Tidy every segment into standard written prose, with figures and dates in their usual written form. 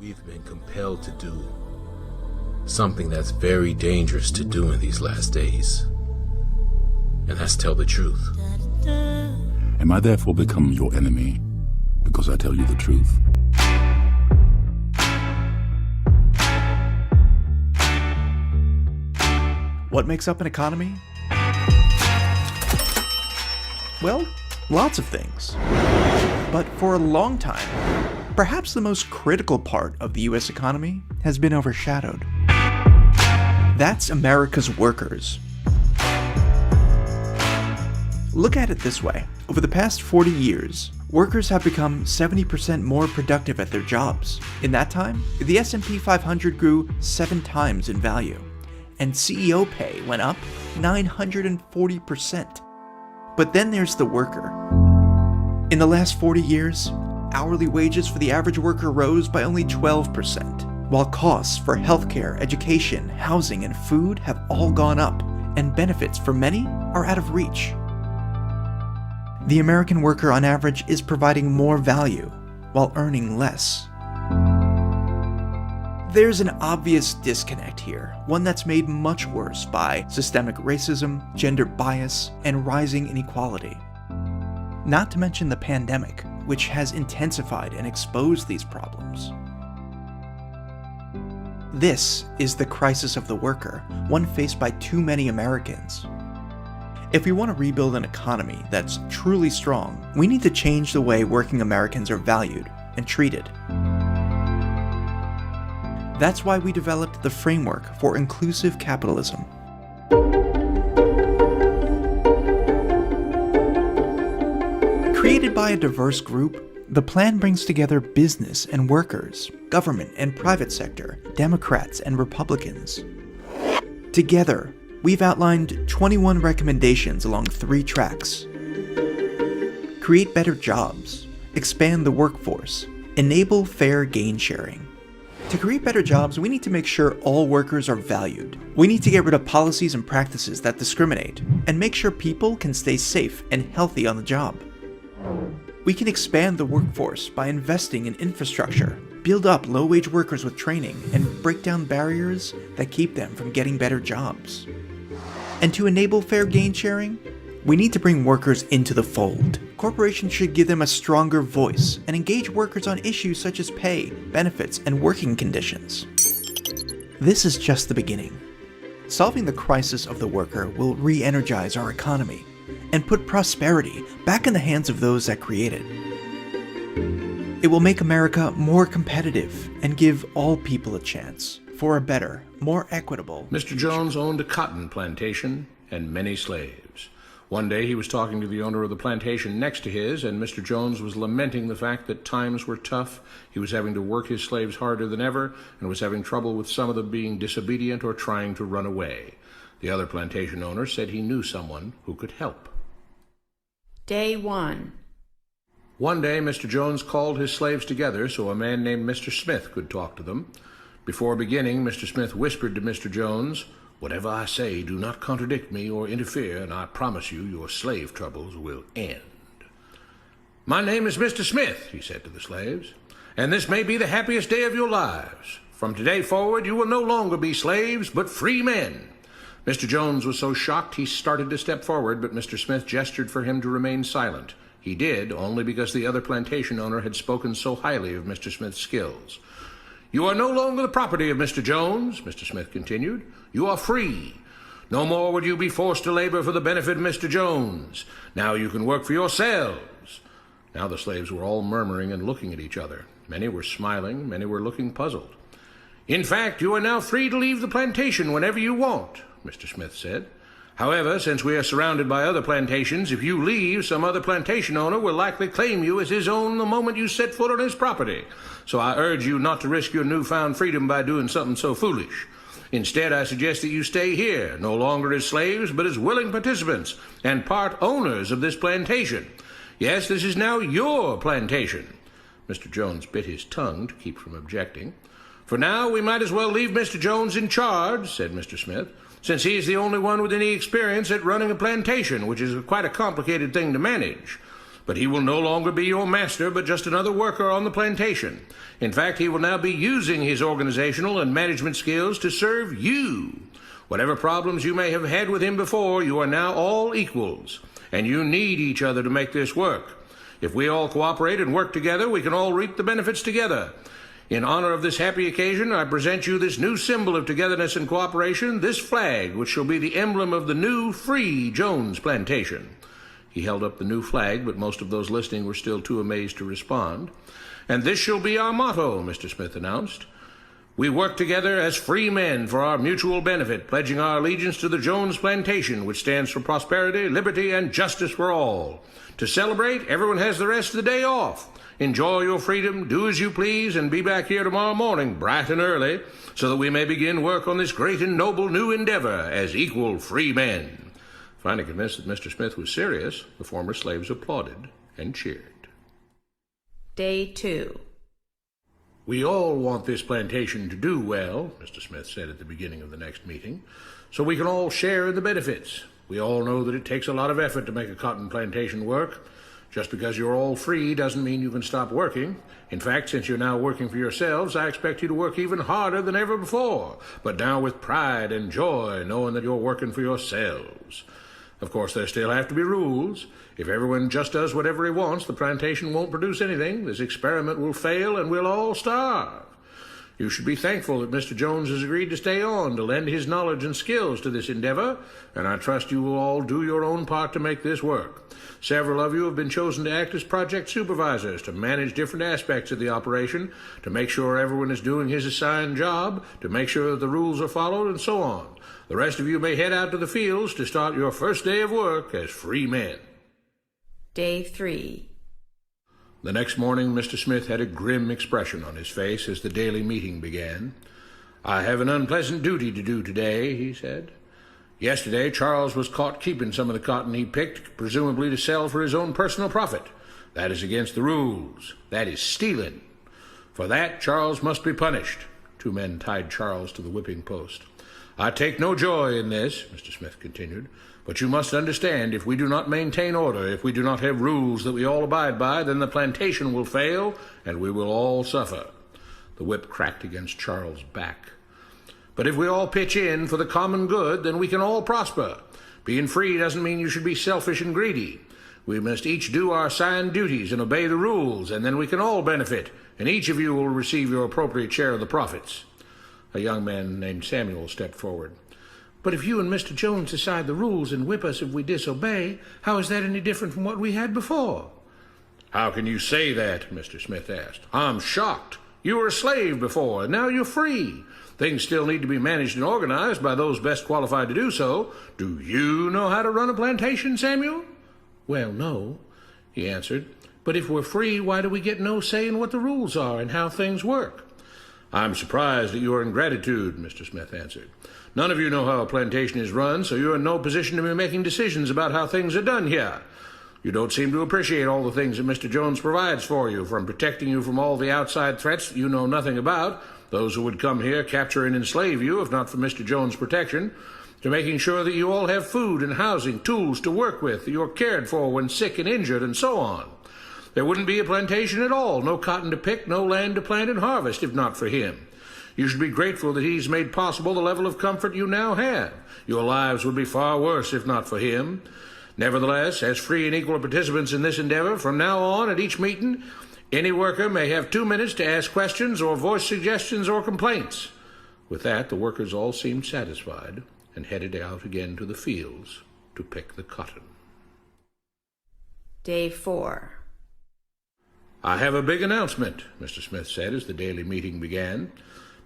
We've been compelled to do something that's very dangerous to do in these last days, and that's tell the truth. Am I therefore become your enemy because I tell you the truth? What makes up an economy? Well, lots of things. But for a long time, perhaps the most critical part of the US economy has been overshadowed. That's America's workers. Look at it this way. Over the past 40 years, workers have become 70% more productive at their jobs. In that time, the S&P 500 grew 7 times in value, and CEO pay went up 940%. But then there's the worker. In the last 40 years, hourly wages for the average worker rose by only 12%, while costs for healthcare, education, housing, and food have all gone up, and benefits for many are out of reach. The American worker on average is providing more value while earning less. There's an obvious disconnect here, one that's made much worse by systemic racism, gender bias, and rising inequality. Not to mention the pandemic, which has intensified and exposed these problems. This is the crisis of the worker, one faced by too many Americans. If we want to rebuild an economy that's truly strong, we need to change the way working Americans are valued and treated. That's why we developed the framework for inclusive capitalism. Created by a diverse group, the plan brings together business and workers, government and private sector, Democrats and Republicans. Together, we've outlined 21 recommendations along 3 tracks. Create better jobs, expand the workforce, enable fair gain sharing. To create better jobs, we need to make sure all workers are valued. We need to get rid of policies and practices that discriminate, and make sure people can stay safe and healthy on the job. We can expand the workforce by investing in infrastructure, build up low-wage workers with training, and break down barriers that keep them from getting better jobs. And to enable fair gain sharing, we need to bring workers into the fold. Corporations should give them a stronger voice and engage workers on issues such as pay, benefits, and working conditions. This is just the beginning. Solving the crisis of the worker will re-energize our economy and put prosperity back in the hands of those that create it. It will make America more competitive and give all people a chance for a better, more equitable... Mr. Jones owned a cotton plantation and many slaves. One day he was talking to the owner of the plantation next to his, and Mr. Jones was lamenting the fact that times were tough. He was having to work his slaves harder than ever, and was having trouble with some of them being disobedient or trying to run away. The other plantation owner said he knew someone who could help. Day 1. One day, Mr. Jones called his slaves together so a man named Mr. Smith could talk to them. Before beginning, Mr. Smith whispered to Mr. Jones, "Whatever I say, do not contradict me or interfere, and I promise you your slave troubles will end." "My name is Mr. Smith," he said to the slaves, "and this may be the happiest day of your lives. From today forward, you will no longer be slaves, but free men." Mr. Jones was so shocked he started to step forward, but Mr. Smith gestured for him to remain silent. He did, only because the other plantation owner had spoken so highly of Mr. Smith's skills. "You are no longer the property of Mr. Jones," Mr. Smith continued. "You are free. No more would you be forced to labor for the benefit of Mr. Jones. Now you can work for yourselves." Now the slaves were all murmuring and looking at each other. Many were smiling, many were looking puzzled. "In fact, you are now free to leave the plantation whenever you want," Mr. Smith said. "However, since we are surrounded by other plantations, if you leave, some other plantation owner will likely claim you as his own the moment you set foot on his property. So I urge you not to risk your newfound freedom by doing something so foolish. Instead, I suggest that you stay here, no longer as slaves, but as willing participants and part owners of this plantation. Yes, this is now your plantation." Mr. Jones bit his tongue to keep from objecting. "For now, we might as well leave Mr. Jones in charge," said Mr. Smith, "since he is the only one with any experience at running a plantation, which is quite a complicated thing to manage. But he will no longer be your master, but just another worker on the plantation. In fact, he will now be using his organizational and management skills to serve you. Whatever problems you may have had with him before, you are now all equals, and you need each other to make this work. If we all cooperate and work together, we can all reap the benefits together. In honor of this happy occasion, I present you this new symbol of togetherness and cooperation, this flag, which shall be the emblem of the new, free Jones plantation. He held up the new flag, but most of those listening were still too amazed to respond. And this shall be our motto, Mr. Smith announced. We work together as free men for our mutual benefit, pledging our allegiance to the Jones plantation, which stands for prosperity, liberty, and justice for all. To celebrate, everyone has the rest of the day off. Enjoy your freedom, do as you please, and be back here tomorrow morning, bright and early, so that we may begin work on this great and noble new endeavor as equal free men. Finally convinced that Mr. Smith was serious, the former slaves applauded and cheered. Day 2. We all want this plantation to do well, Mr. Smith said at the beginning of the next meeting, so we can all share in the benefits. We all know that it takes a lot of effort to make a cotton plantation work. Just because you're all free doesn't mean you can stop working. In fact, since you're now working for yourselves, I expect you to work even harder than ever before, but now with pride and joy, knowing that you're working for yourselves. Of course, there still have to be rules. If everyone just does whatever he wants, the plantation won't produce anything. This experiment will fail, and we'll all starve. You should be thankful that Mr. Jones has agreed to stay on to lend his knowledge and skills to this endeavor, and I trust you will all do your own part to make this work. Several of you have been chosen to act as project supervisors to manage different aspects of the operation, to make sure everyone is doing his assigned job, to make sure that the rules are followed, and so on. The rest of you may head out to the fields to start your first day of work as free men. Day 3. The next morning, Mr. Smith had a grim expression on his face as the daily meeting began. I have an unpleasant duty to do today, he said. Yesterday, Charles was caught keeping some of the cotton he picked, presumably to sell for his own personal profit. That is against the rules. That is stealing. For that, Charles must be punished. 2 men tied Charles to the whipping post. I take no joy in this, Mr. Smith continued, but you must understand, if we do not maintain order, if we do not have rules that we all abide by, then the plantation will fail, and we will all suffer. The whip cracked against Charles' back. But if we all pitch in for the common good, then we can all prosper. Being free doesn't mean you should be selfish and greedy. We must each do our assigned duties and obey the rules, and then we can all benefit, and each of you will receive your appropriate share of the profits. A young man named Samuel stepped forward. But if you and Mr. Jones decide the rules and whip us if we disobey, how is that any different from what we had before? How can you say that? Mr. Smith asked. I'm shocked. You were a slave before, and now you're free. Things still need to be managed and organized by those best qualified to do so. Do you know how to run a plantation, Samuel? Well, no, he answered. But if we're free, why do we get no say in what the rules are and how things work? I'm surprised at your ingratitude, Mr. Smith answered. None of you know how a plantation is run, so you're in no position to be making decisions about how things are done here. You don't seem to appreciate all the things that Mr. Jones provides for you, from protecting you from all the outside threats that you know nothing about, those who would come here, capture and enslave you, if not for Mr. Jones' protection, to making sure that you all have food and housing, tools to work with, that you're cared for when sick and injured, and so on. There wouldn't be a plantation at all, no cotton to pick, no land to plant and harvest, if not for him. You should be grateful that he's made possible the level of comfort you now have. Your lives would be far worse if not for him. Nevertheless, as free and equal participants in this endeavor, from now on at each meeting, any worker may have 2 minutes to ask questions or voice suggestions or complaints. With that, the workers all seemed satisfied and headed out again to the fields to pick the cotton. Day 4. I have a big announcement, Mr. Smith said as the daily meeting began.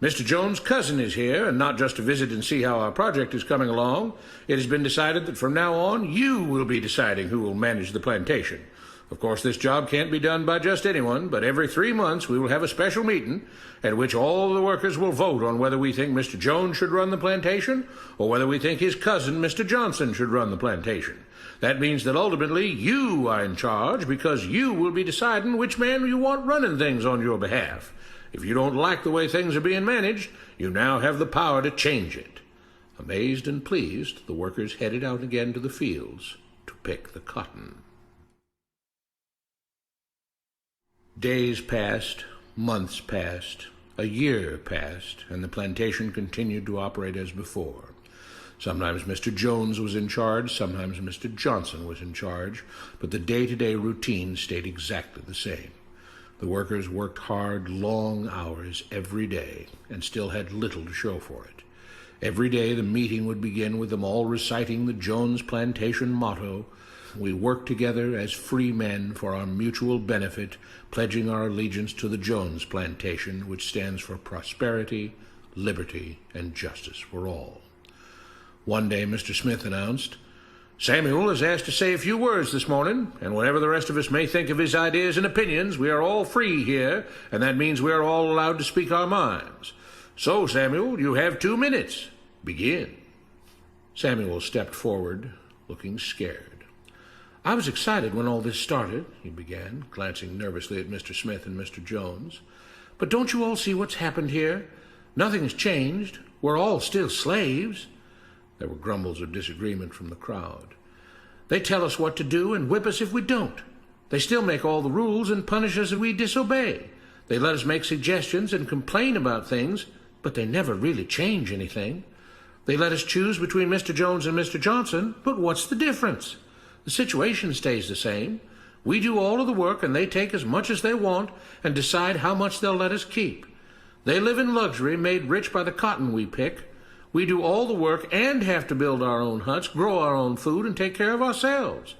Mr. Jones' cousin is here, and not just to visit and see how our project is coming along. It has been decided that from now on, you will be deciding who will manage the plantation. Of course, this job can't be done by just anyone, but every 3 months we will have a special meeting at which all the workers will vote on whether we think Mr. Jones should run the plantation or whether we think his cousin, Mr. Johnson, should run the plantation. That means that ultimately you are in charge because you will be deciding which man you want running things on your behalf. If you don't like the way things are being managed, you now have the power to change it. Amazed and pleased, the workers headed out again to the fields to pick the cotton. Days passed, months passed, a year passed, and the plantation continued to operate as before. Sometimes Mr. Jones was in charge, sometimes Mr. Johnson was in charge, but the day-to-day routine stayed exactly the same. The workers worked hard, long hours every day, and still had little to show for it. Every day the meeting would begin with them all reciting the Jones Plantation motto, "We work together as free men for our mutual benefit, pledging our allegiance to the Jones Plantation, which stands for prosperity, liberty, and justice for all." One day Mr. Smith announced, "Samuel is asked to say a few words this morning, and whatever the rest of us may think of his ideas and opinions, we are all free here, and that means we are all allowed to speak our minds. So, Samuel, you have 2 minutes. Begin." Samuel stepped forward, looking scared. "I was excited when all this started," he began, glancing nervously at Mr. Smith and Mr. Jones. "But don't you all see what's happened here? Nothing has changed. We're all still slaves." There were grumbles of disagreement from the crowd. "They tell us what to do and whip us if we don't. They still make all the rules and punish us if we disobey. They let us make suggestions and complain about things, but they never really change anything. They let us choose between Mr. Jones and Mr. Johnson, but what's the difference? The situation stays the same. We do all of the work and they take as much as they want and decide how much they'll let us keep. They live in luxury, made rich by the cotton we pick. We do all the work and have to build our own huts, grow our own food, and take care of ourselves.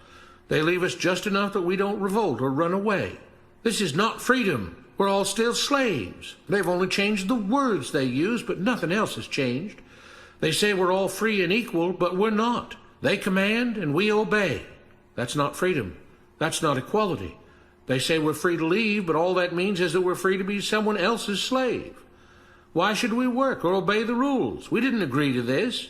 They leave us just enough that we don't revolt or run away. This is not freedom. We're all still slaves. They've only changed the words they use, but nothing else has changed. They say we're all free and equal, but we're not. They command and we obey. That's not freedom. That's not equality. They say we're free to leave, but all that means is that we're free to be someone else's slave. Why should we work or obey the rules? We didn't agree to this.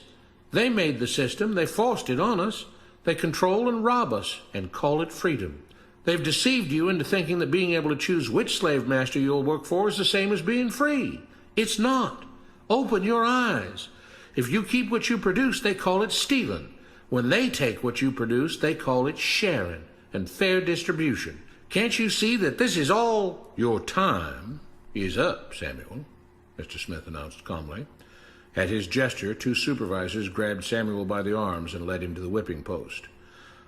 They made the system. They forced it on us. They control and rob us and call it freedom. They've deceived you into thinking that being able to choose which slave master you'll work for is the same as being free. It's not. Open your eyes. If you keep what you produce, they call it stealing. When they take what you produce, they call it sharing and fair distribution. Can't you see that this is all? Your time is up, Samuel," Mr. Smith announced calmly. At his gesture, 2 supervisors grabbed Samuel by the arms and led him to the whipping post.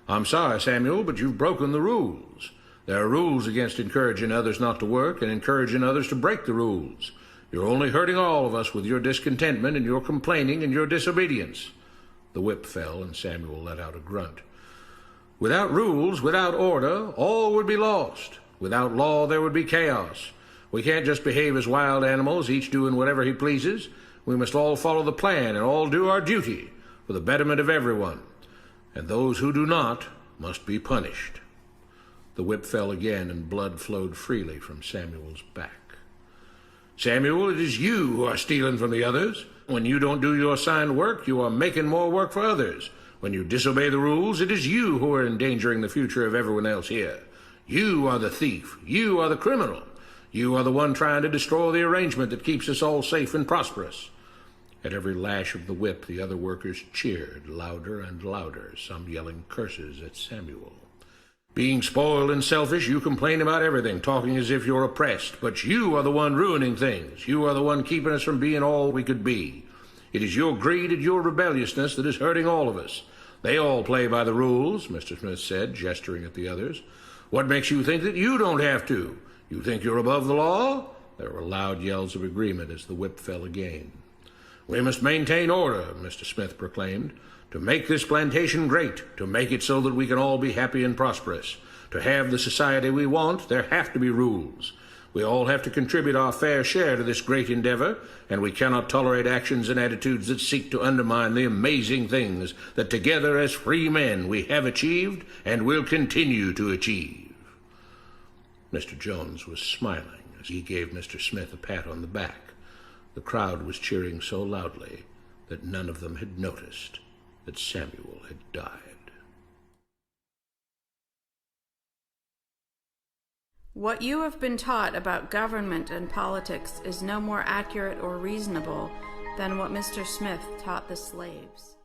"I'm sorry, Samuel, but you've broken the rules. There are rules against encouraging others not to work and encouraging others to break the rules. You're only hurting all of us with your discontentment and your complaining and your disobedience." The whip fell, and Samuel let out a grunt. "Without rules, without order, all would be lost. Without law, there would be chaos. We can't just behave as wild animals, each doing whatever he pleases. We must all follow the plan and all do our duty for the betterment of everyone. And those who do not must be punished." The whip fell again, and blood flowed freely from Samuel's back. "Samuel, it is you who are stealing from the others. When you don't do your assigned work, you are making more work for others. When you disobey the rules, it is you who are endangering the future of everyone else here. You are the thief. You are the criminal. You are the one trying to destroy the arrangement that keeps us all safe and prosperous." At every lash of the whip, the other workers cheered louder and louder, some yelling curses at Samuel. "Being spoiled and selfish, you complain about everything, talking as if you're oppressed. But you are the one ruining things. You are the one keeping us from being all we could be. It is your greed and your rebelliousness that is hurting all of us. They all play by the rules," Mr. Smith said, gesturing at the others. "What makes you think that you don't have to? You think you're above the law?" There were loud yells of agreement as the whip fell again. "We must maintain order," Mr. Smith proclaimed, "to make this plantation great, to make it so that we can all be happy and prosperous. To have the society we want, there have to be rules. We all have to contribute our fair share to this great endeavor, and we cannot tolerate actions and attitudes that seek to undermine the amazing things that together as free men we have achieved and will continue to achieve." Mr. Jones was smiling as he gave Mr. Smith a pat on the back. The crowd was cheering so loudly that none of them had noticed that Samuel had died. What you have been taught about government and politics is no more accurate or reasonable than what Mr. Smith taught the slaves.